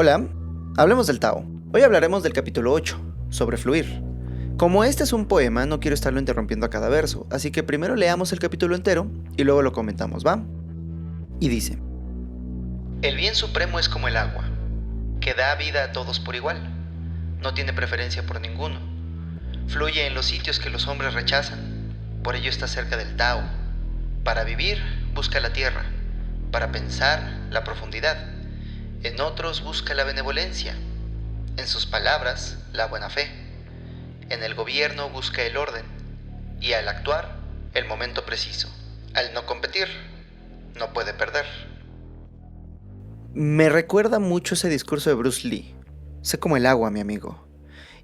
Hola, hablemos del Tao. Hoy hablaremos del capítulo 8, sobre fluir. Como este es un poema, no quiero estarlo interrumpiendo a cada verso, así que primero leamos el capítulo entero y luego lo comentamos, ¿va? Y dice: El bien supremo es como el agua, que da vida a todos por igual. No tiene preferencia por ninguno. Fluye en los sitios que los hombres rechazan, por ello está cerca del Tao. Para vivir, busca la tierra, para pensar, la profundidad. En otros busca la benevolencia, en sus palabras, la buena fe. En el gobierno busca el orden, y al actuar, el momento preciso. Al no competir, no puede perder. Me recuerda mucho ese discurso de Bruce Lee. Sé como el agua, mi amigo.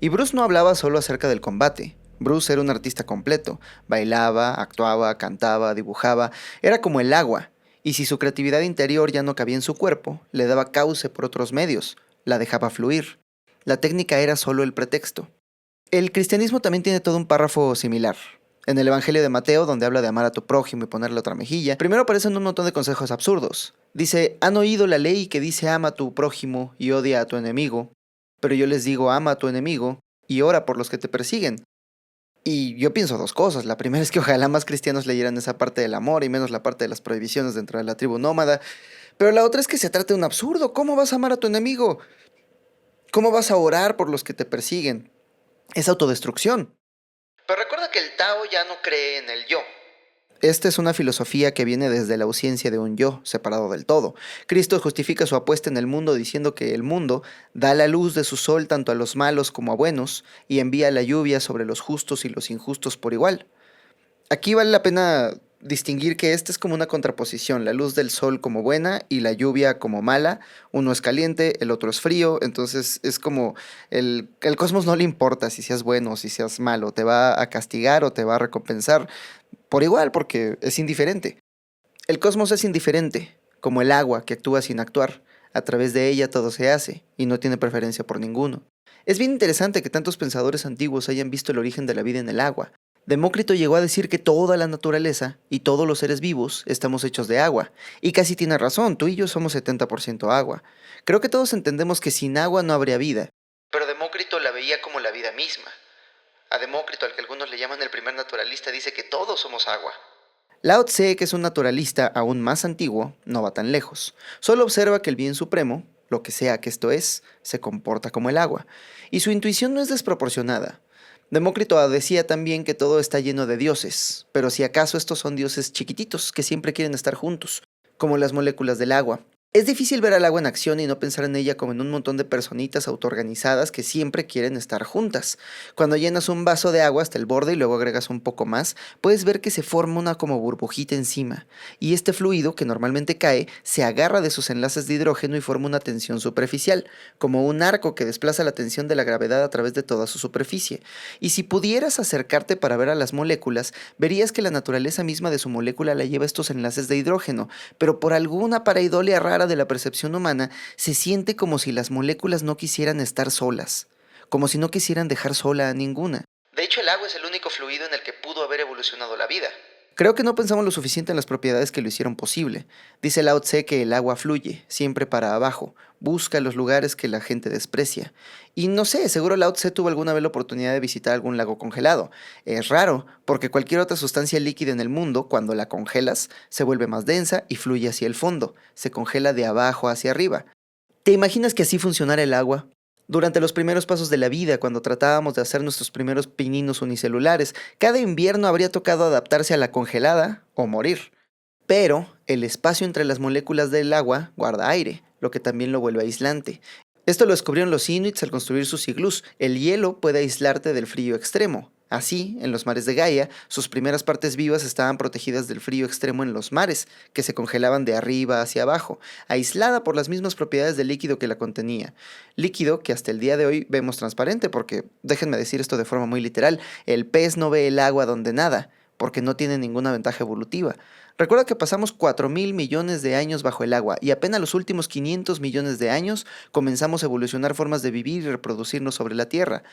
Y Bruce no hablaba solo acerca del combate. Bruce era un artista completo. Bailaba, actuaba, cantaba, dibujaba. Era como el agua. Y si su creatividad interior ya no cabía en su cuerpo, le daba cauce por otros medios. La dejaba fluir. La técnica era solo el pretexto. El cristianismo también tiene todo un párrafo similar. En el Evangelio de Mateo, donde habla de amar a tu prójimo y ponerle otra mejilla, primero aparecen un montón de consejos absurdos. Dice: han oído la ley que dice ama a tu prójimo y odia a tu enemigo, pero yo les digo ama a tu enemigo y ora por los que te persiguen. Y yo pienso dos cosas. La primera es que ojalá más cristianos leyeran esa parte del amor y menos la parte de las prohibiciones dentro de la tribu nómada. Pero la otra es que se trata de un absurdo. ¿Cómo vas a amar a tu enemigo? ¿Cómo vas a orar por los que te persiguen? Es autodestrucción. Pero recuerda que el Tao ya no cree en el yo. Esta es una filosofía que viene desde la ausencia de un yo separado del todo. Cristo justifica su apuesta en el mundo diciendo que el mundo da la luz de su sol tanto a los malos como a buenos y envía la lluvia sobre los justos y los injustos por igual. Aquí vale la pena distinguir que esta es como una contraposición, la luz del sol como buena y la lluvia como mala. Uno es caliente, el otro es frío, entonces es como el cosmos no le importa si seas bueno o si seas malo, te va a castigar o te va a recompensar por igual porque es indiferente. El cosmos es indiferente, como el agua que actúa sin actuar. A través de ella todo se hace y no tiene preferencia por ninguno. Es bien interesante que tantos pensadores antiguos hayan visto el origen de la vida en el agua. Demócrito llegó a decir que toda la naturaleza y todos los seres vivos estamos hechos de agua. Y casi tiene razón, tú y yo somos 70% agua. Creo que todos entendemos que sin agua no habría vida. Pero Demócrito la veía como la vida misma. A Demócrito, al que algunos le llaman el primer naturalista, dice que todos somos agua. Lao Tse, que es un naturalista aún más antiguo, no va tan lejos. Solo observa que el bien supremo, lo que sea que esto es, se comporta como el agua. Y su intuición no es desproporcionada. Demócrito decía también que todo está lleno de dioses, pero si acaso estos son dioses chiquititos que siempre quieren estar juntos, como las moléculas del agua. Es difícil ver al agua en acción y no pensar en ella como en un montón de personitas autoorganizadas que siempre quieren estar juntas. Cuando llenas un vaso de agua hasta el borde y luego agregas un poco más, puedes ver que se forma una como burbujita encima, y este fluido, que normalmente cae, se agarra de sus enlaces de hidrógeno y forma una tensión superficial, como un arco que desplaza la tensión de la gravedad a través de toda su superficie. Y si pudieras acercarte para ver a las moléculas, verías que la naturaleza misma de su molécula la lleva estos enlaces de hidrógeno, pero por alguna pareidolia rara de la percepción humana, se siente como si las moléculas no quisieran estar solas, como si no quisieran dejar sola a ninguna. De hecho, el agua es el único fluido en el que pudo haber evolucionado la vida. Creo que no pensamos lo suficiente en las propiedades que lo hicieron posible. Dice Lao Tse que el agua fluye, siempre para abajo, busca los lugares que la gente desprecia. Y no sé, seguro Lao Tse tuvo alguna vez la oportunidad de visitar algún lago congelado. Es raro, porque cualquier otra sustancia líquida en el mundo, cuando la congelas, se vuelve más densa y fluye hacia el fondo, se congela de abajo hacia arriba. ¿Te imaginas que así funcionara el agua? Durante los primeros pasos de la vida, cuando tratábamos de hacer nuestros primeros pininos unicelulares, cada invierno habría tocado adaptarse a la congelada o morir. Pero el espacio entre las moléculas del agua guarda aire, lo que también lo vuelve aislante. Esto lo descubrieron los inuits al construir sus iglús. El hielo puede aislarte del frío extremo. Así, en los mares de Gaia, sus primeras partes vivas estaban protegidas del frío extremo en los mares, que se congelaban de arriba hacia abajo, aislada por las mismas propiedades del líquido que la contenía. Líquido que hasta el día de hoy vemos transparente, porque, déjenme decir esto de forma muy literal, el pez no ve el agua donde nada, porque no tiene ninguna ventaja evolutiva. Recuerda que pasamos 4.000 millones de años bajo el agua y apenas los últimos 500 millones de años comenzamos a evolucionar formas de vivir y reproducirnos sobre la Tierra.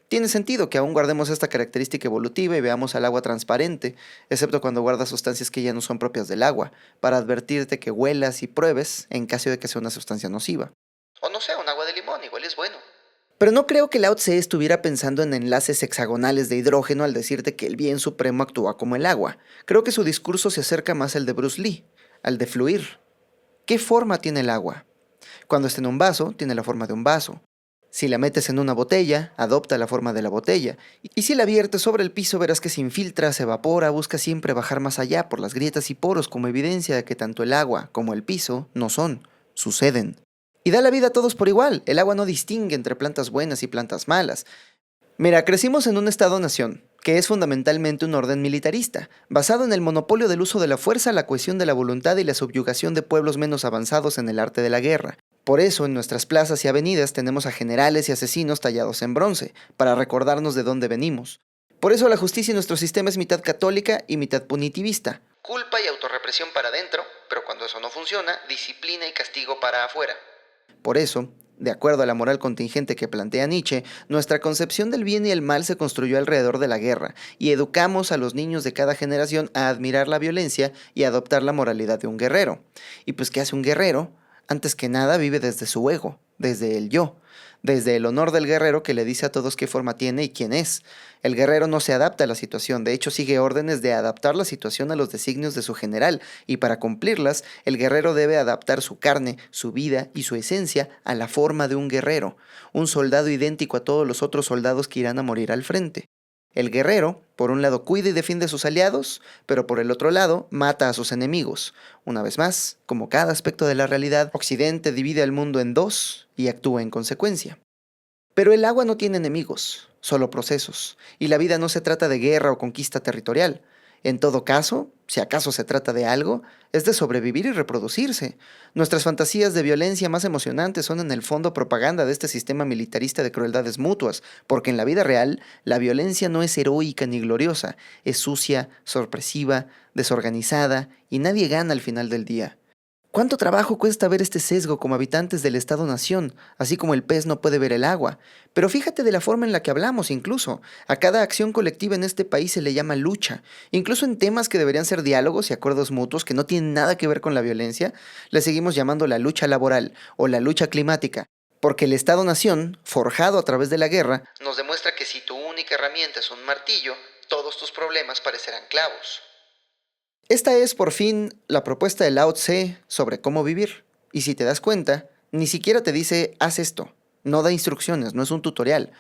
Tiene sentido que aún guardemos esta característica evolutiva y veamos al agua transparente, excepto cuando guarda sustancias que ya no son propias del agua, para advertirte que huelas y pruebes en caso de que sea una sustancia nociva. O no sea un agua limón, igual es bueno. Pero no creo que Lao Tse estuviera pensando en enlaces hexagonales de hidrógeno al decirte que el bien supremo actúa como el agua. Creo que su discurso se acerca más al de Bruce Lee, al de fluir. ¿Qué forma tiene el agua? Cuando está en un vaso, tiene la forma de un vaso. Si la metes en una botella, adopta la forma de la botella. Y si la viertes sobre el piso, verás que se infiltra, se evapora, busca siempre bajar más allá por las grietas y poros como evidencia de que tanto el agua como el piso no son, suceden. Y da la vida a todos por igual. El agua no distingue entre plantas buenas y plantas malas. Mira, crecimos en un Estado-nación, que es fundamentalmente un orden militarista, basado en el monopolio del uso de la fuerza, la cohesión de la voluntad y la subyugación de pueblos menos avanzados en el arte de la guerra. Por eso, en nuestras plazas y avenidas tenemos a generales y asesinos tallados en bronce, para recordarnos de dónde venimos. Por eso la justicia en nuestro sistema es mitad católica y mitad punitivista. Culpa y autorrepresión para adentro, pero cuando eso no funciona, disciplina y castigo para afuera. Por eso, de acuerdo a la moral contingente que plantea Nietzsche, nuestra concepción del bien y el mal se construyó alrededor de la guerra, y educamos a los niños de cada generación a admirar la violencia y a adoptar la moralidad de un guerrero. Y pues, ¿qué hace un guerrero? Antes que nada vive desde su ego, desde el yo, desde el honor del guerrero que le dice a todos qué forma tiene y quién es. El guerrero no se adapta a la situación, de hecho sigue órdenes de adaptar la situación a los designios de su general, y para cumplirlas, el guerrero debe adaptar su carne, su vida y su esencia a la forma de un guerrero, un soldado idéntico a todos los otros soldados que irán a morir al frente. El guerrero, por un lado, cuida y defiende a sus aliados, pero por el otro lado, mata a sus enemigos. Una vez más, como cada aspecto de la realidad, Occidente divide al mundo en dos y actúa en consecuencia. Pero el agua no tiene enemigos, solo procesos, y la vida no se trata de guerra o conquista territorial. En todo caso, si acaso se trata de algo, es de sobrevivir y reproducirse. Nuestras fantasías de violencia más emocionantes son en el fondo propaganda de este sistema militarista de crueldades mutuas, porque en la vida real, la violencia no es heroica ni gloriosa, es sucia, sorpresiva, desorganizada, y nadie gana al final del día. ¿Cuánto trabajo cuesta ver este sesgo como habitantes del Estado-nación, así como el pez no puede ver el agua? Pero fíjate de la forma en la que hablamos incluso. A cada acción colectiva en este país se le llama lucha. Incluso en temas que deberían ser diálogos y acuerdos mutuos que no tienen nada que ver con la violencia, le seguimos llamando la lucha laboral o la lucha climática. Porque el Estado-nación, forjado a través de la guerra, nos demuestra que si tu única herramienta es un martillo, todos tus problemas parecerán clavos. Esta es, por fin, la propuesta de Lao Tse sobre cómo vivir. Y si te das cuenta, ni siquiera te dice, haz esto. No da instrucciones, no es un tutorial.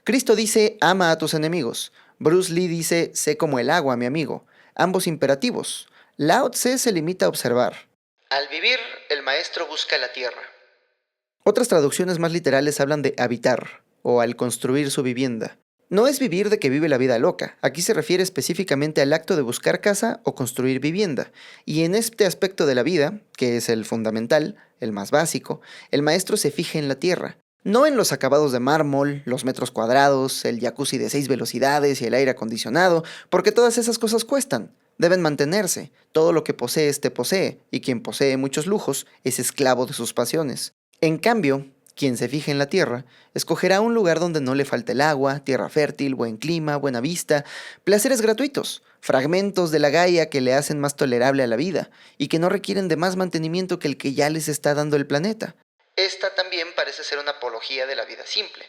Cristo dice, ama a tus enemigos. Bruce Lee dice, sé como el agua, mi amigo. Ambos imperativos. Lao Tse se limita a observar. Al vivir, el maestro busca la tierra. Otras traducciones más literales hablan de habitar, o al construir su vivienda. No es vivir de que vive la vida loca, aquí se refiere específicamente al acto de buscar casa o construir vivienda, y en este aspecto de la vida, que es el fundamental, el más básico, el maestro se fija en la tierra, no en los acabados de mármol, los metros cuadrados, el jacuzzi de 6 velocidades y el aire acondicionado, porque todas esas cosas cuestan, deben mantenerse, todo lo que posees te posee, y quien posee muchos lujos es esclavo de sus pasiones. En cambio, quien se fije en la tierra, escogerá un lugar donde no le falte el agua, tierra fértil, buen clima, buena vista, placeres gratuitos, fragmentos de la Gaia que le hacen más tolerable a la vida y que no requieren de más mantenimiento que el que ya les está dando el planeta. Esta también parece ser una apología de la vida simple.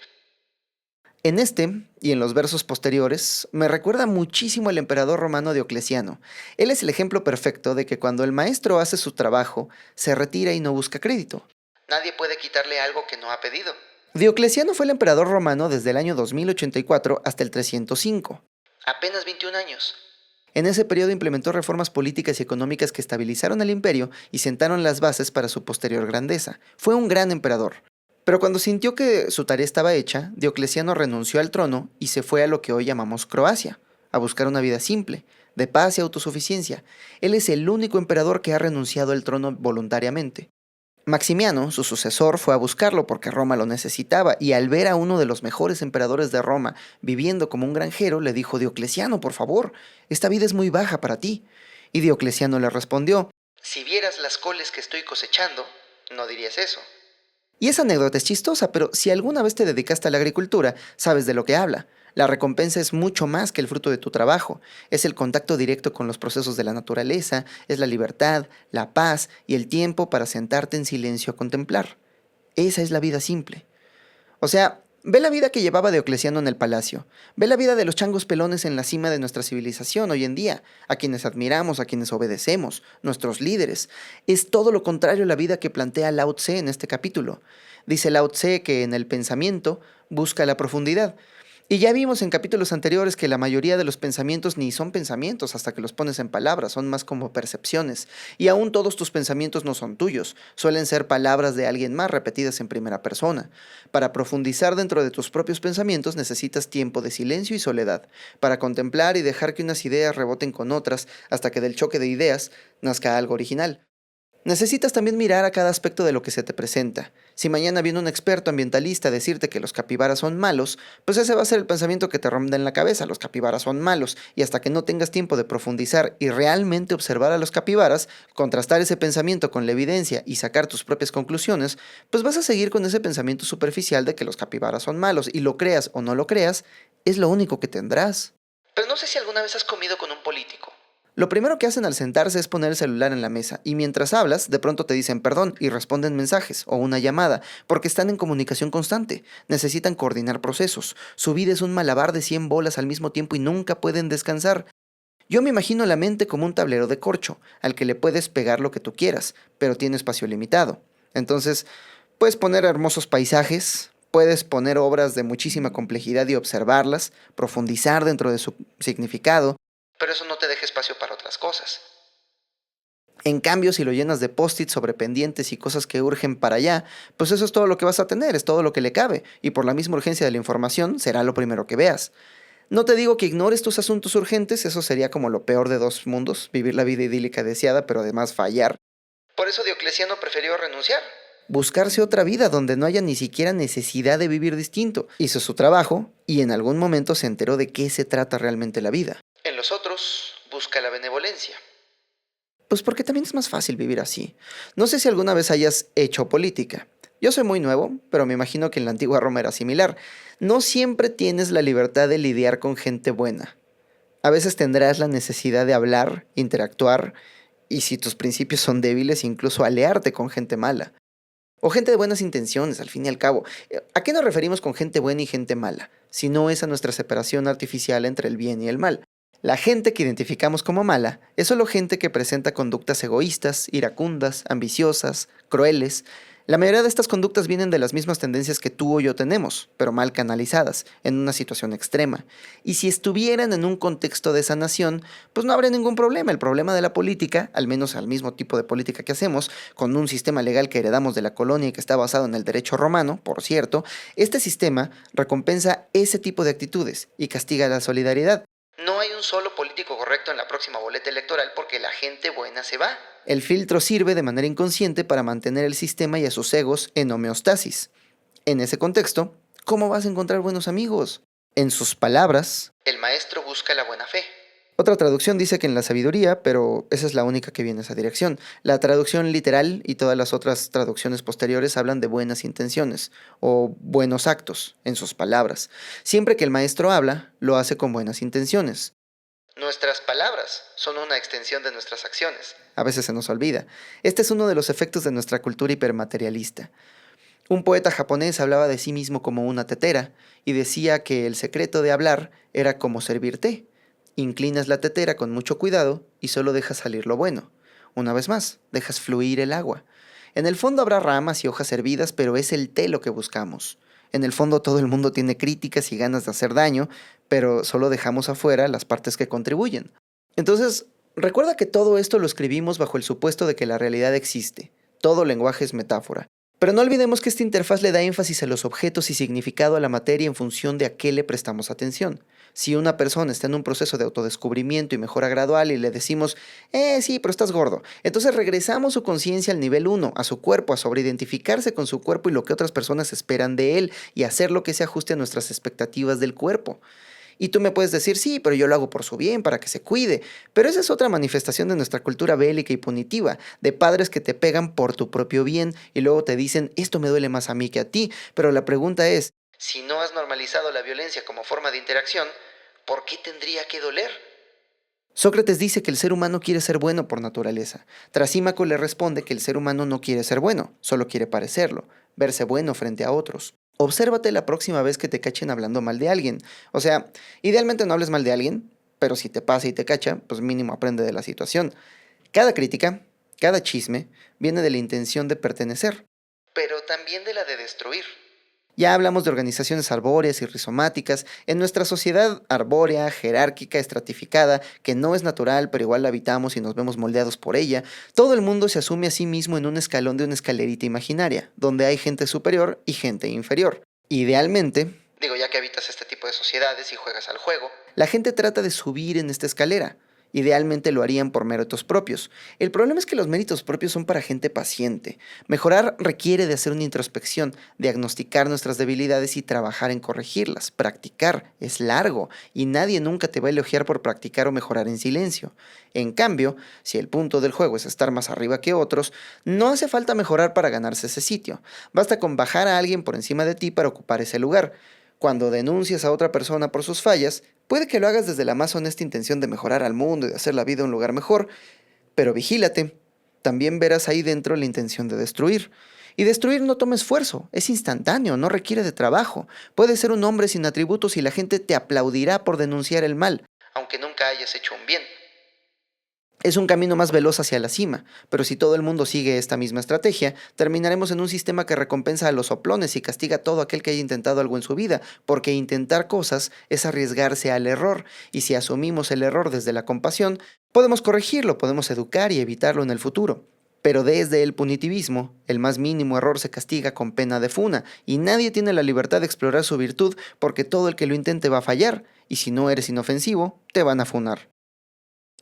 En este, y en los versos posteriores, me recuerda muchísimo al emperador romano Diocleciano. Él es el ejemplo perfecto de que cuando el maestro hace su trabajo, se retira y no busca crédito. Nadie puede quitarle algo que no ha pedido. Diocleciano fue el emperador romano desde el año 2084 hasta el 305. Apenas 21 años. En ese periodo implementó reformas políticas y económicas que estabilizaron el imperio y sentaron las bases para su posterior grandeza. Fue un gran emperador. Pero cuando sintió que su tarea estaba hecha, Diocleciano renunció al trono y se fue a lo que hoy llamamos Croacia, a buscar una vida simple, de paz y autosuficiencia. Él es el único emperador que ha renunciado al trono voluntariamente. Maximiano, su sucesor, fue a buscarlo porque Roma lo necesitaba, y al ver a uno de los mejores emperadores de Roma viviendo como un granjero, le dijo: Diocleciano, por favor, esta vida es muy baja para ti. Y Diocleciano le respondió: si vieras las coles que estoy cosechando, no dirías eso. Y esa anécdota es chistosa, pero si alguna vez te dedicaste a la agricultura, sabes de lo que habla. La recompensa es mucho más que el fruto de tu trabajo. Es el contacto directo con los procesos de la naturaleza, es la libertad, la paz y el tiempo para sentarte en silencio a contemplar. Esa es la vida simple. O sea, ve la vida que llevaba Diocleciano en el palacio. Ve la vida de los changos pelones en la cima de nuestra civilización hoy en día, a quienes admiramos, a quienes obedecemos, nuestros líderes. Es todo lo contrario a la vida que plantea Lao Tse en este capítulo. Dice Lao Tse que en el pensamiento busca la profundidad. Y ya vimos en capítulos anteriores que la mayoría de los pensamientos ni son pensamientos hasta que los pones en palabras, son más como percepciones. Y aún todos tus pensamientos no son tuyos, suelen ser palabras de alguien más repetidas en primera persona. Para profundizar dentro de tus propios pensamientos necesitas tiempo de silencio y soledad, para contemplar y dejar que unas ideas reboten con otras hasta que del choque de ideas nazca algo original. Necesitas también mirar a cada aspecto de lo que se te presenta. Si mañana viene un experto ambientalista a decirte que los capibaras son malos, pues ese va a ser el pensamiento que te ronda en la cabeza, los capibaras son malos, y hasta que no tengas tiempo de profundizar y realmente observar a los capibaras, contrastar ese pensamiento con la evidencia y sacar tus propias conclusiones, pues vas a seguir con ese pensamiento superficial de que los capibaras son malos, y lo creas o no lo creas, es lo único que tendrás. Pero no sé si alguna vez has comido con un político. Lo primero que hacen al sentarse es poner el celular en la mesa y mientras hablas, de pronto te dicen perdón y responden mensajes o una llamada, porque están en comunicación constante, necesitan coordinar procesos, su vida es un malabar de 100 bolas al mismo tiempo y nunca pueden descansar. Yo me imagino la mente como un tablero de corcho, al que le puedes pegar lo que tú quieras, pero tiene espacio limitado. Entonces, puedes poner hermosos paisajes, puedes poner obras de muchísima complejidad y observarlas, profundizar dentro de su significado, pero eso no te deja espacio para otras cosas. En cambio, si lo llenas de post-its sobre pendientes y cosas que urgen para allá, pues eso es todo lo que vas a tener, es todo lo que le cabe, y por la misma urgencia de la información será lo primero que veas. No te digo que ignores tus asuntos urgentes, eso sería como lo peor de dos mundos, vivir la vida idílica deseada, pero además fallar. Por eso Diocleciano prefirió renunciar. Buscarse otra vida donde no haya ni siquiera necesidad de vivir distinto. Hizo su trabajo y en algún momento se enteró de qué se trata realmente la vida. En los otros busca la benevolencia. Pues porque también es más fácil vivir así. No sé si alguna vez hayas hecho política. Yo soy muy nuevo, pero me imagino que en la antigua Roma era similar. No siempre tienes la libertad de lidiar con gente buena. A veces tendrás la necesidad de hablar, interactuar, y si tus principios son débiles, incluso aliarte con gente mala. O gente de buenas intenciones, al fin y al cabo. ¿A qué nos referimos con gente buena y gente mala? Si no es a nuestra separación artificial entre el bien y el mal. La gente que identificamos como mala es solo gente que presenta conductas egoístas, iracundas, ambiciosas, crueles. La mayoría de estas conductas vienen de las mismas tendencias que tú o yo tenemos, pero mal canalizadas, en una situación extrema. Y si estuvieran en un contexto de sanación, pues no habría ningún problema. El problema de la política, al menos al mismo tipo de política que hacemos, con un sistema legal que heredamos de la colonia y que está basado en el derecho romano, por cierto, este sistema recompensa ese tipo de actitudes y castiga la solidaridad. No hay un solo político correcto en la próxima boleta electoral porque la gente buena se va. El filtro sirve de manera inconsciente para mantener el sistema y a sus egos en homeostasis. En ese contexto, ¿cómo vas a encontrar buenos amigos? En sus palabras, el maestro busca la buena fe. Otra traducción dice que en la sabiduría, pero esa es la única que viene en esa dirección. La traducción literal y todas las otras traducciones posteriores hablan de buenas intenciones o buenos actos, en sus palabras. Siempre que el maestro habla, lo hace con buenas intenciones. Nuestras palabras son una extensión de nuestras acciones. A veces se nos olvida. Este es uno de los efectos de nuestra cultura hipermaterialista. Un poeta japonés hablaba de sí mismo como una tetera y decía que el secreto de hablar era como servir té. Inclinas la tetera con mucho cuidado y solo dejas salir lo bueno. Una vez más, dejas fluir el agua. En el fondo habrá ramas y hojas hervidas, pero es el té lo que buscamos. En el fondo todo el mundo tiene críticas y ganas de hacer daño, pero solo dejamos afuera las partes que contribuyen. Entonces, recuerda que todo esto lo escribimos bajo el supuesto de que la realidad existe. Todo lenguaje es metáfora. Pero no olvidemos que esta interfaz le da énfasis a los objetos y significado a la materia en función de a qué le prestamos atención. Si una persona está en un proceso de autodescubrimiento y mejora gradual y le decimos, sí, pero estás gordo, entonces regresamos su conciencia al nivel 1, a su cuerpo, a sobreidentificarse con su cuerpo y lo que otras personas esperan de él y hacer lo que se ajuste a nuestras expectativas del cuerpo. Y tú me puedes decir, sí, pero yo lo hago por su bien, para que se cuide. Pero esa es otra manifestación de nuestra cultura bélica y punitiva, de padres que te pegan por tu propio bien y luego te dicen, esto me duele más a mí que a ti. Pero la pregunta es, si no has normalizado la violencia como forma de interacción, ¿por qué tendría que doler? Sócrates dice que el ser humano quiere ser bueno por naturaleza. Trasímaco le responde que el ser humano no quiere ser bueno, solo quiere parecerlo, verse bueno frente a otros. Obsérvate la próxima vez que te cachen hablando mal de alguien. O sea, idealmente no hables mal de alguien, pero si te pasa y te cacha, pues mínimo aprende de la situación. Cada crítica, cada chisme, viene de la intención de pertenecer, pero también de la de destruir. Ya hablamos de organizaciones arbóreas y rizomáticas. En nuestra sociedad arbórea, jerárquica, estratificada, que no es natural, pero igual la habitamos y nos vemos moldeados por ella, todo el mundo se asume a sí mismo en un escalón de una escalerita imaginaria, donde hay gente superior y gente inferior. Idealmente, digo, ya que habitas este tipo de sociedades y juegas al juego, la gente trata de subir en esta escalera. Idealmente lo harían por méritos propios. El problema es que los méritos propios son para gente paciente. Mejorar requiere de hacer una introspección, diagnosticar nuestras debilidades y trabajar en corregirlas. Practicar es largo y nadie nunca te va a elogiar por practicar o mejorar en silencio. En cambio, si el punto del juego es estar más arriba que otros, no hace falta mejorar para ganarse ese sitio. Basta con bajar a alguien por encima de ti para ocupar ese lugar. Cuando denuncias a otra persona por sus fallas, puede que lo hagas desde la más honesta intención de mejorar al mundo y de hacer la vida un lugar mejor, pero vigílate. También verás ahí dentro la intención de destruir. Y destruir no toma esfuerzo, es instantáneo, no requiere de trabajo. Puedes ser un hombre sin atributos y la gente te aplaudirá por denunciar el mal, aunque nunca hayas hecho un bien. Es un camino más veloz hacia la cima, pero si todo el mundo sigue esta misma estrategia, terminaremos en un sistema que recompensa a los soplones y castiga a todo aquel que haya intentado algo en su vida, porque intentar cosas es arriesgarse al error, y si asumimos el error desde la compasión, podemos corregirlo, podemos educar y evitarlo en el futuro. Pero desde el punitivismo, el más mínimo error se castiga con pena de funa, y nadie tiene la libertad de explorar su virtud porque todo el que lo intente va a fallar, y si no eres inofensivo, te van a funar.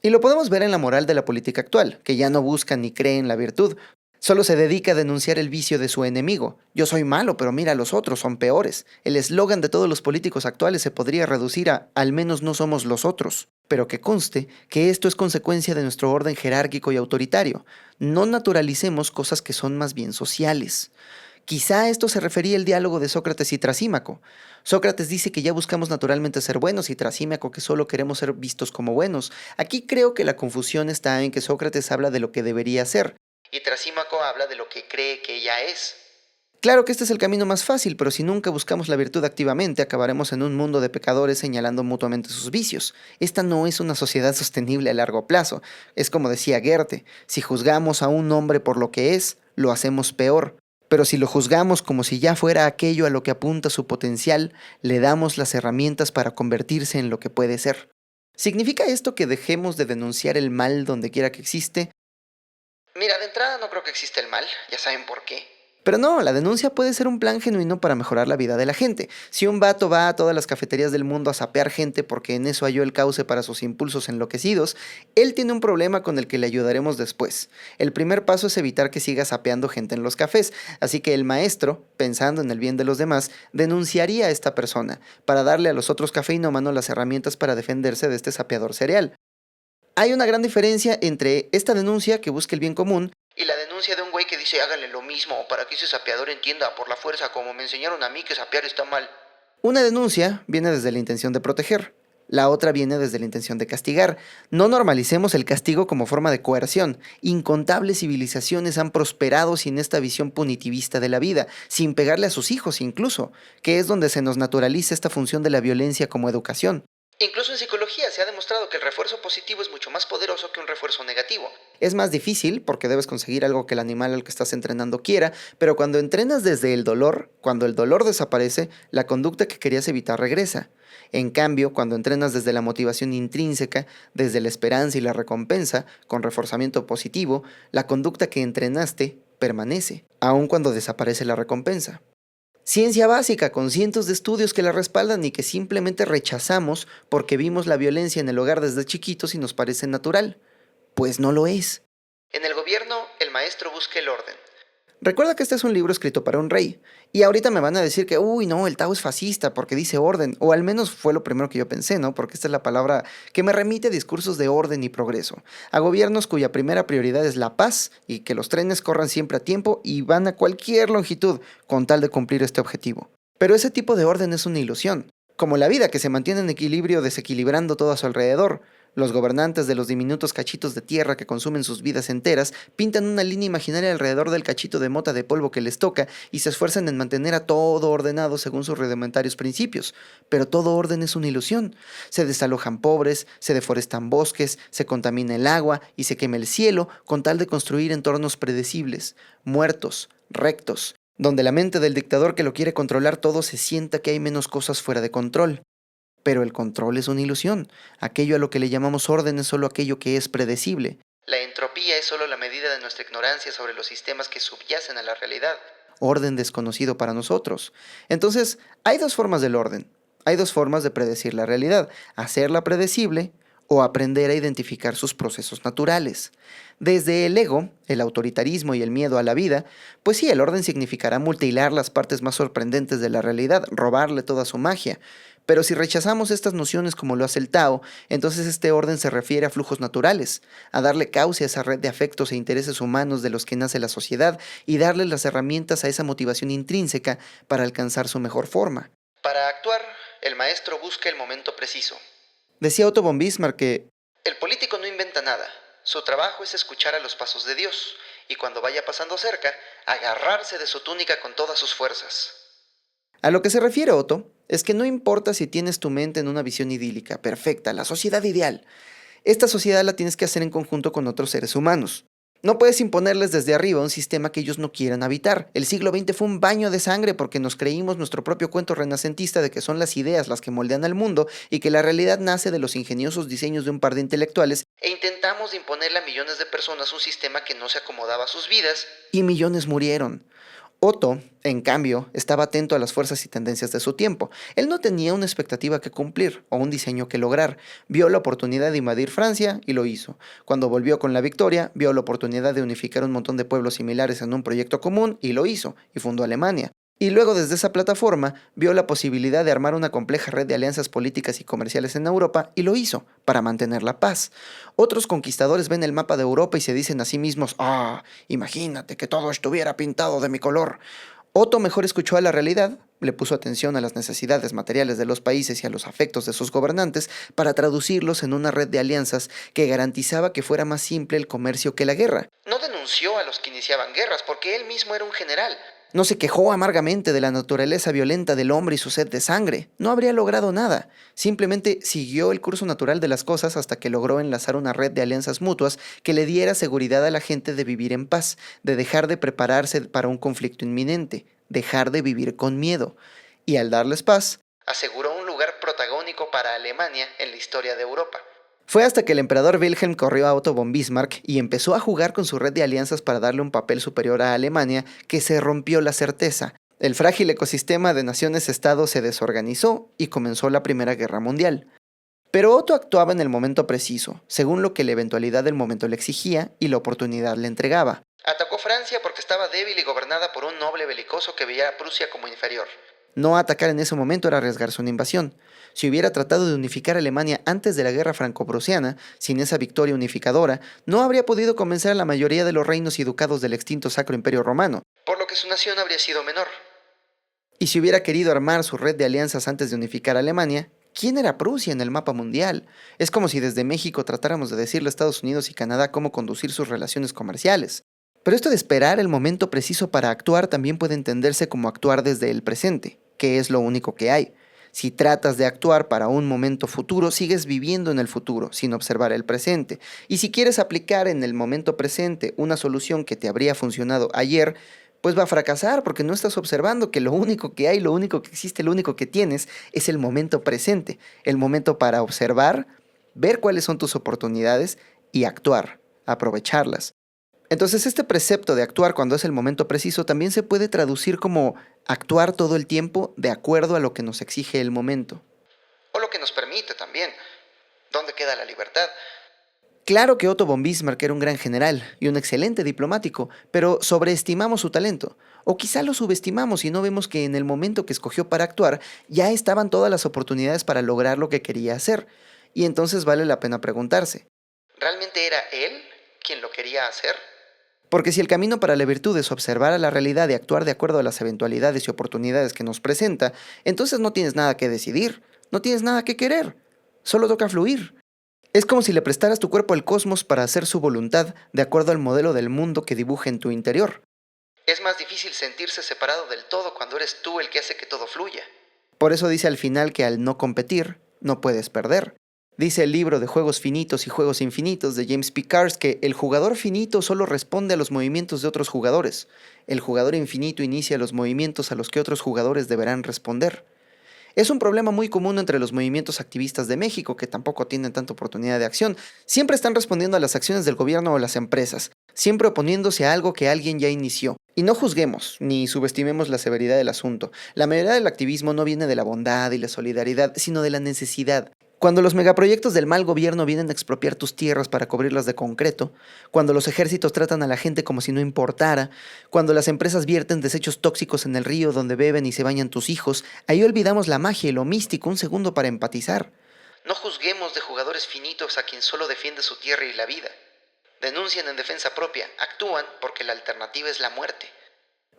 Y lo podemos ver en la moral de la política actual, que ya no busca ni cree en la virtud, solo se dedica a denunciar el vicio de su enemigo. Yo soy malo, pero mira, los otros son peores. El eslogan de todos los políticos actuales se podría reducir a al menos no somos los otros. Pero que conste que esto es consecuencia de nuestro orden jerárquico y autoritario. No naturalicemos cosas que son más bien sociales. Quizá a esto se refería el diálogo de Sócrates y Trasímaco. Sócrates dice que ya buscamos naturalmente ser buenos y Trasímaco que solo queremos ser vistos como buenos. Aquí creo que la confusión está en que Sócrates habla de lo que debería ser y Trasímaco habla de lo que cree que ya es. Claro que este es el camino más fácil, pero si nunca buscamos la virtud activamente, acabaremos en un mundo de pecadores señalando mutuamente sus vicios. Esta no es una sociedad sostenible a largo plazo. Es como decía Goethe, si juzgamos a un hombre por lo que es, lo hacemos peor. Pero si lo juzgamos como si ya fuera aquello a lo que apunta su potencial, le damos las herramientas para convertirse en lo que puede ser. ¿Significa esto que dejemos de denunciar el mal donde quiera que existe? Mira, de entrada no creo que exista el mal, ya saben por qué. Pero no, la denuncia puede ser un plan genuino para mejorar la vida de la gente. Si un vato va a todas las cafeterías del mundo a sapear gente porque en eso halló el cauce para sus impulsos enloquecidos, él tiene un problema con el que le ayudaremos después. El primer paso es evitar que siga sapeando gente en los cafés, así que el maestro, pensando en el bien de los demás, denunciaría a esta persona para darle a los otros cafeinómanos las herramientas para defenderse de este sapeador serial. Hay una gran diferencia entre esta denuncia que busca el bien común y la denuncia de un güey que dice háganle lo mismo para que ese sapeador entienda por la fuerza como me enseñaron a mí que sapear está mal. Una denuncia viene desde la intención de proteger, la otra viene desde la intención de castigar. No normalicemos el castigo como forma de coerción. Incontables civilizaciones han prosperado sin esta visión punitivista de la vida, sin pegarle a sus hijos incluso, que es donde se nos naturaliza esta función de la violencia como educación. Incluso en psicología se ha demostrado que el refuerzo positivo es mucho más poderoso que un refuerzo negativo. Es más difícil porque debes conseguir algo que el animal al que estás entrenando quiera, pero cuando entrenas desde el dolor, cuando el dolor desaparece, la conducta que querías evitar regresa. En cambio, cuando entrenas desde la motivación intrínseca, desde la esperanza y la recompensa, con reforzamiento positivo, la conducta que entrenaste permanece, aun cuando desaparece la recompensa. Ciencia básica con cientos de estudios que la respaldan y que simplemente rechazamos porque vimos la violencia en el hogar desde chiquitos y nos parece natural. Pues no lo es. En el gobierno, el maestro busca el orden. Recuerda que este es un libro escrito para un rey. Y ahorita me van a decir que, uy, no, el Tao es fascista porque dice orden. O al menos fue lo primero que yo pensé, ¿no? Porque esta es la palabra que me remite a discursos de orden y progreso. A gobiernos cuya primera prioridad es la paz y que los trenes corran siempre a tiempo y van a cualquier longitud con tal de cumplir este objetivo. Pero ese tipo de orden es una ilusión. Como la vida que se mantiene en equilibrio desequilibrando todo a su alrededor. Los gobernantes de los diminutos cachitos de tierra que consumen sus vidas enteras pintan una línea imaginaria alrededor del cachito de mota de polvo que les toca y se esfuerzan en mantener a todo ordenado según sus rudimentarios principios. Pero todo orden es una ilusión. Se desalojan pobres, se deforestan bosques, se contamina el agua y se quema el cielo con tal de construir entornos predecibles, muertos, rectos, donde la mente del dictador que lo quiere controlar todo se sienta que hay menos cosas fuera de control. Pero el control es una ilusión. Aquello a lo que le llamamos orden es solo aquello que es predecible. La entropía es solo la medida de nuestra ignorancia sobre los sistemas que subyacen a la realidad. Orden desconocido para nosotros. Entonces, hay dos formas del orden. Hay dos formas de predecir la realidad. Hacerla predecible o aprender a identificar sus procesos naturales. Desde el ego, el autoritarismo y el miedo a la vida, pues sí, el orden significará mutilar las partes más sorprendentes de la realidad, robarle toda su magia. Pero si rechazamos estas nociones como lo hace el Tao, entonces este orden se refiere a flujos naturales, a darle cauce a esa red de afectos e intereses humanos de los que nace la sociedad y darle las herramientas a esa motivación intrínseca para alcanzar su mejor forma. Para actuar, el maestro busca el momento preciso. Decía Otto von Bismarck que el político no inventa nada, su trabajo es escuchar a los pasos de Dios y cuando vaya pasando cerca, agarrarse de su túnica con todas sus fuerzas. A lo que se refiere Otto es que no importa si tienes tu mente en una visión idílica, perfecta, la sociedad ideal. Esta sociedad la tienes que hacer en conjunto con otros seres humanos. No puedes imponerles desde arriba un sistema que ellos no quieran habitar. El siglo XX fue un baño de sangre porque nos creímos nuestro propio cuento renacentista de que son las ideas las que moldean al mundo y que la realidad nace de los ingeniosos diseños de un par de intelectuales e intentamos imponerle a millones de personas un sistema que no se acomodaba a sus vidas y millones murieron. Otto, en cambio, estaba atento a las fuerzas y tendencias de su tiempo. Él no tenía una expectativa que cumplir o un diseño que lograr. Vio la oportunidad de invadir Francia y lo hizo. Cuando volvió con la victoria, vio la oportunidad de unificar un montón de pueblos similares en un proyecto común y lo hizo, y fundó Alemania. Y luego desde esa plataforma vio la posibilidad de armar una compleja red de alianzas políticas y comerciales en Europa y lo hizo, para mantener la paz. Otros conquistadores ven el mapa de Europa y se dicen a sí mismos, imagínate que todo estuviera pintado de mi color. Otto mejor escuchó a la realidad, le puso atención a las necesidades materiales de los países y a los afectos de sus gobernantes para traducirlos en una red de alianzas que garantizaba que fuera más simple el comercio que la guerra. No denunció a los que iniciaban guerras porque él mismo era un general. No se quejó amargamente de la naturaleza violenta del hombre y su sed de sangre. No habría logrado nada. Simplemente siguió el curso natural de las cosas hasta que logró enlazar una red de alianzas mutuas que le diera seguridad a la gente de vivir en paz, de dejar de prepararse para un conflicto inminente, dejar de vivir con miedo. Y al darles paz, aseguró un lugar protagónico para Alemania en la historia de Europa. Fue hasta que el emperador Wilhelm corrió a Otto von Bismarck y empezó a jugar con su red de alianzas para darle un papel superior a Alemania que se rompió la certeza. El frágil ecosistema de naciones-estado se desorganizó y comenzó la Primera Guerra Mundial. Pero Otto actuaba en el momento preciso, según lo que la eventualidad del momento le exigía y la oportunidad le entregaba. Atacó Francia porque estaba débil y gobernada por un noble belicoso que veía a Prusia como inferior. No atacar en ese momento era arriesgarse una invasión. Si hubiera tratado de unificar Alemania antes de la guerra franco-prusiana, sin esa victoria unificadora, no habría podido convencer a la mayoría de los reinos y ducados del extinto Sacro Imperio Romano, por lo que su nación habría sido menor. Y si hubiera querido armar su red de alianzas antes de unificar Alemania, ¿quién era Prusia en el mapa mundial? Es como si desde México tratáramos de decirle a Estados Unidos y Canadá cómo conducir sus relaciones comerciales. Pero esto de esperar el momento preciso para actuar también puede entenderse como actuar desde el presente, que es lo único que hay. Si tratas de actuar para un momento futuro, sigues viviendo en el futuro, sin observar el presente. Y si quieres aplicar en el momento presente una solución que te habría funcionado ayer, pues va a fracasar porque no estás observando que lo único que hay, lo único que existe, lo único que tienes es el momento presente, el momento para observar, ver cuáles son tus oportunidades y actuar, aprovecharlas. Entonces este precepto de actuar cuando es el momento preciso también se puede traducir como actuar todo el tiempo de acuerdo a lo que nos exige el momento. O lo que nos permite también. ¿Dónde queda la libertad? Claro que Otto von Bismarck era un gran general y un excelente diplomático, pero sobreestimamos su talento. O quizá lo subestimamos y no vemos que en el momento que escogió para actuar ya estaban todas las oportunidades para lograr lo que quería hacer. Y entonces vale la pena preguntarse, ¿realmente era él quien lo quería hacer? Porque si el camino para la virtud es observar a la realidad y actuar de acuerdo a las eventualidades y oportunidades que nos presenta, entonces no tienes nada que decidir, no tienes nada que querer, solo toca fluir. Es como si le prestaras tu cuerpo al cosmos para hacer su voluntad de acuerdo al modelo del mundo que dibuja en tu interior. Es más difícil sentirse separado del todo cuando eres tú el que hace que todo fluya. Por eso dice al final que al no competir, no puedes perder. Dice el libro de Juegos Finitos y Juegos Infinitos de James P. Cars que el jugador finito solo responde a los movimientos de otros jugadores. El jugador infinito inicia los movimientos a los que otros jugadores deberán responder. Es un problema muy común entre los movimientos activistas de México, que tampoco tienen tanta oportunidad de acción. Siempre están respondiendo a las acciones del gobierno o las empresas, siempre oponiéndose a algo que alguien ya inició. Y no juzguemos, ni subestimemos la severidad del asunto. La mayoría del activismo no viene de la bondad y la solidaridad, sino de la necesidad. Cuando los megaproyectos del mal gobierno vienen a expropiar tus tierras para cubrirlas de concreto, cuando los ejércitos tratan a la gente como si no importara, cuando las empresas vierten desechos tóxicos en el río donde beben y se bañan tus hijos, ahí olvidamos la magia y lo místico un segundo para empatizar. No juzguemos de jugadores finitos a quien solo defiende su tierra y la vida. Denuncian en defensa propia, actúan porque la alternativa es la muerte.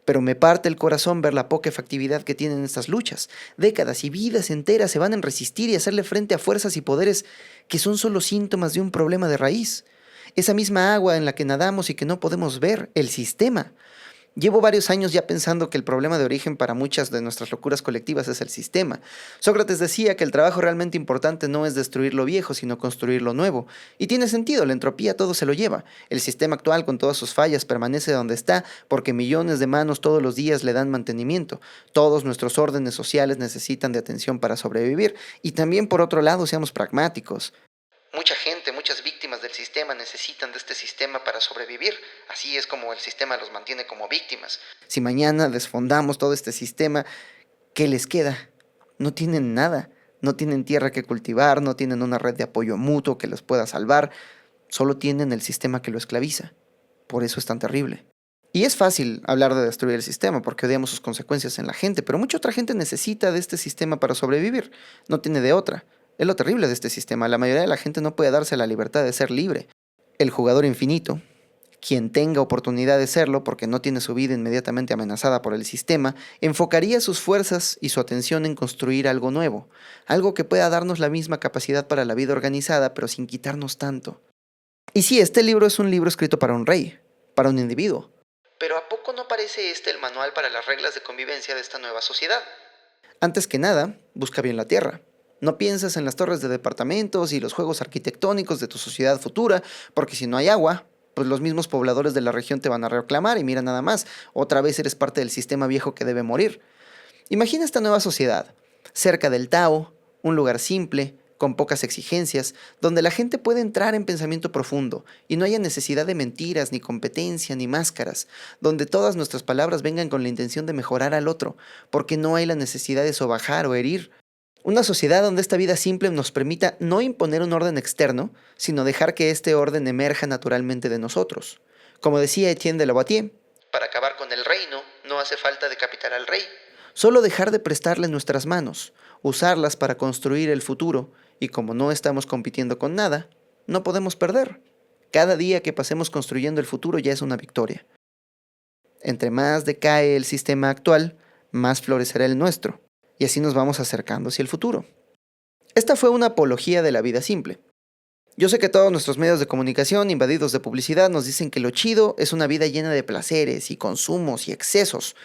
Pero me parte el corazón ver la poca efectividad que tienen estas luchas. Décadas y vidas enteras se van a resistir y hacerle frente a fuerzas y poderes que son solo síntomas de un problema de raíz. Esa misma agua en la que nadamos y que no podemos ver, el sistema. Llevo varios años ya pensando que el problema de origen para muchas de nuestras locuras colectivas es el sistema. Sócrates decía que el trabajo realmente importante no es destruir lo viejo, sino construir lo nuevo. Y tiene sentido, la entropía todo se lo lleva. El sistema actual, con todas sus fallas, permanece donde está porque millones de manos todos los días le dan mantenimiento. Todos nuestros órdenes sociales necesitan de atención para sobrevivir. Y también, por otro lado, seamos pragmáticos. Mucha gente, muchas víctimas del sistema necesitan de este sistema para sobrevivir. Así es como el sistema los mantiene como víctimas. Si mañana desfondamos todo este sistema, ¿qué les queda? No tienen nada. No tienen tierra que cultivar, no tienen una red de apoyo mutuo que los pueda salvar. Solo tienen el sistema que lo esclaviza. Por eso es tan terrible. Y es fácil hablar de destruir el sistema porque odiamos sus consecuencias en la gente, pero mucha otra gente necesita de este sistema para sobrevivir. No tiene de otra. Es lo terrible de este sistema. La mayoría de la gente no puede darse la libertad de ser libre. El jugador infinito, quien tenga oportunidad de serlo porque no tiene su vida inmediatamente amenazada por el sistema, enfocaría sus fuerzas y su atención en construir algo nuevo, algo que pueda darnos la misma capacidad para la vida organizada, pero sin quitarnos tanto. Y sí, este libro es un libro escrito para un rey, para un individuo. Pero ¿a poco no parece este el manual para las reglas de convivencia de esta nueva sociedad? Antes que nada, busca bien la tierra. No pienses en las torres de departamentos y los juegos arquitectónicos de tu sociedad futura, porque si no hay agua, pues los mismos pobladores de la región te van a reclamar y mira nada más, otra vez eres parte del sistema viejo que debe morir. Imagina esta nueva sociedad, cerca del Tao, un lugar simple, con pocas exigencias, donde la gente puede entrar en pensamiento profundo y no haya necesidad de mentiras, ni competencia, ni máscaras, donde todas nuestras palabras vengan con la intención de mejorar al otro, porque no hay la necesidad de sobajar o herir. Una sociedad donde esta vida simple nos permita no imponer un orden externo, sino dejar que este orden emerja naturalmente de nosotros. Como decía Etienne de Louverture, para acabar con el reino no hace falta decapitar al rey. Solo dejar de prestarle nuestras manos, usarlas para construir el futuro, y como no estamos compitiendo con nada, no podemos perder. Cada día que pasemos construyendo el futuro ya es una victoria. Entre más decae el sistema actual, más florecerá el nuestro. Y así nos vamos acercando hacia el futuro. Esta fue una apología de la vida simple. Yo sé que todos nuestros medios de comunicación invadidos de publicidad nos dicen que lo chido es una vida llena de placeres y consumos y excesos,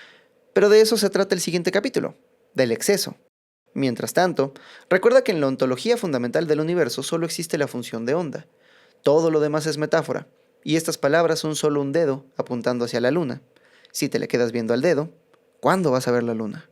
pero de eso se trata el siguiente capítulo, del exceso. Mientras tanto, recuerda que en la ontología fundamental del universo solo existe la función de onda. Todo lo demás es metáfora, y estas palabras son solo un dedo apuntando hacia la luna. Si te le quedas viendo al dedo, ¿cuándo vas a ver la luna?